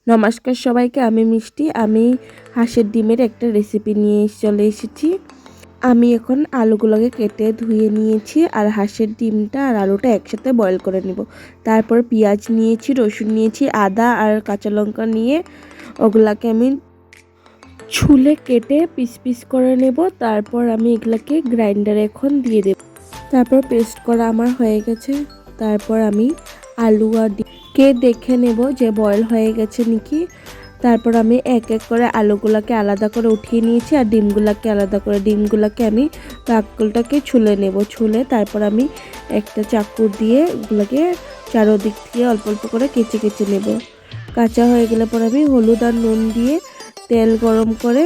নমস্কার সবাইকে, আমি মিষ্টি। আমি হাঁসের ডিমের একটা রেসিপি নিয়ে চলে এসেছি। আমি এখন আলুগুলোকে কেটে ধুয়ে নিয়েছি আর হাঁসের ডিমটা আর আলুটা একসাথে বয়েল করে নেব। তারপর পেঁয়াজ নিয়েছি, রসুন নিয়েছি, আদা আর কাঁচা লঙ্কা নিয়ে ওগুলাকে আমি ছুলে কেটে পিস পিস করে নেব। তারপর আমি এগুলাকে গ্রাইন্ডারে এখন দিয়ে দেব। তারপর পেস্ট করা আমার হয়ে গেছে। তারপর আমি আলু আর ডিমকে দেখে নেব যে বয়েল হয়ে গেছে নাকি। তারপর আমি এক এক করে আলুগুলাকে আলাদা করে উঠিয়ে নিয়েছি আর ডিমগুলাকে আলাদা করে। ডিমগুলাকে আমি কাকগুলটাকে ছুলে নেব। ছুলে তারপর আমি একটা চাকু দিয়ে ওগুলোকে চারোদিক থেকে অল্প অল্প করে কেচে কেচে নেব। কাঁচা হয়ে গেলে পর আমি হলুদ আর নুন দিয়ে তেল গরম করে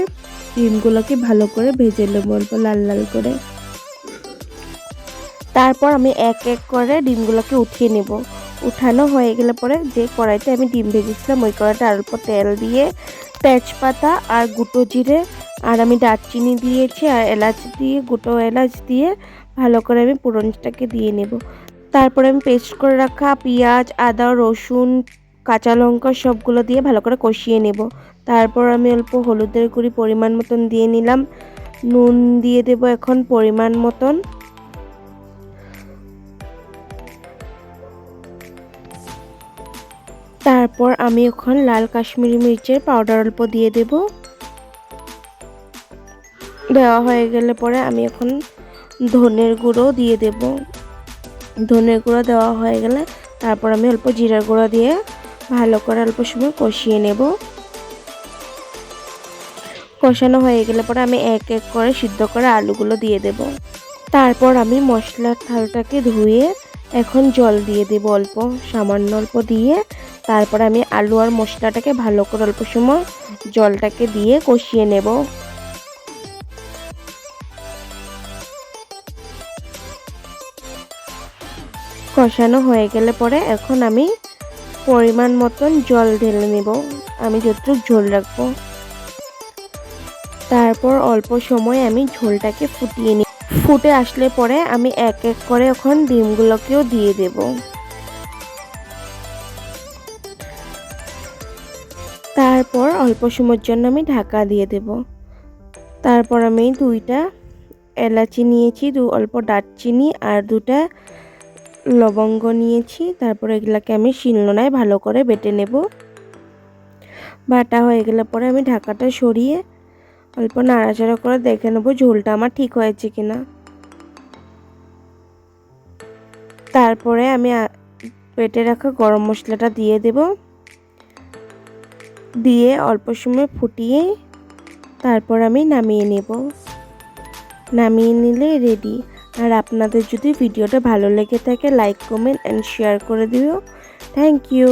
ডিমগুলোকে ভালো করে ভেজে নেব অল্প লাল লাল করে। তারপর আমি এক এক করে ডিমগুলোকে উঠিয়ে নেব। উঠানো হয়ে গেলে পরে যে কড়াইতে আমি ডিম ভেজেছিলাম ওই কড়াইতে আর অল্প তেল দিয়ে তেজপাতা আর গুঁটো জিরে আর আমি দারচিনি দিয়েছি আর এলাচ দিয়ে গুঁটো এলাচ দিয়ে ভালো করে আমি ফোড়নটাকে দিয়ে নেব। তারপরে আমি পেস্ট করে রাখা পেঁয়াজ, আদা, রসুন, কাঁচা লঙ্কা সবগুলো দিয়ে ভালো করে কষিয়ে নেব। তারপর আমি অল্প হলুদের গুঁড়ি পরিমাণ মতন দিয়ে নিলাম। নুন দিয়ে দেব এখন পরিমাণ মতন। তারপর আমি এখন লাল কাশ্মীরি মির্চের পাউডার অল্প দিয়ে দেব। দেওয়া হয়ে গেলে পরে আমি এখন ধনের গুঁড়ো দিয়ে দেব। ধনের গুঁড়ো দেওয়া হয়ে গেলে তারপর আমি অল্প জিরার গুঁড়ো দিয়ে ভালো করে অল্প সময় কষিয়ে নেব। কষানো হয়ে গেলে পরে আমি এক এক করে সিদ্ধ করে আলুগুলো দিয়ে দেব। তারপর আমি মশলার থালটাকে ধুয়ে এখন জল দিয়ে দেব অল্প, সামান্য অল্প দিয়ে। তারপর আমি আলু আর মশলাটাকে ভালো করে অল্প সময় জলটাকে দিয়ে কষিয়ে নেব। কষানো হয়ে গেলে পরে এখন আমি পরিমাণ মতন জল ঢেলে নেব, আমি যতটুকু ঝোল রাখবো। তারপর অল্প সময় আমি ঝোলটাকে ফুটিয়ে নিই। ফুটে আসলে পরে আমি এক এক করে এখন ডিমগুলোকেও দিয়ে দেব। তারপর অল্প সময়ের জন্য আমি ঢাকা দিয়ে দেব। তারপর আমি দুইটা এলাচি নিয়েছি, অল্প দারচিনি আর দুটা লবঙ্গ নিয়েছি। তারপর এগুলাকে আমি শিলনোড়ায় ভালো করে বেটে নেব। বাটা হয়ে গেলে পরে আমি ঢাকাটা সরিয়ে অল্প নাড়াচাড়া করে দেখে নেব ঝোলটা আমার ঠিক হয়েছে কিনা। তারপরে আমি বেটে রাখা গরম মশলাটা দিয়ে দেব। দিয়ে অল্প সময় ফুটিয়ে তারপর আমি নামিয়ে নেব। নামিয়ে নিলে রেডি। আর আপনাদের যদি ভিডিওটা ভালো লেগে থাকে লাইক, কমেন্ট অ্যান্ড শেয়ার করে দিও। Thank you.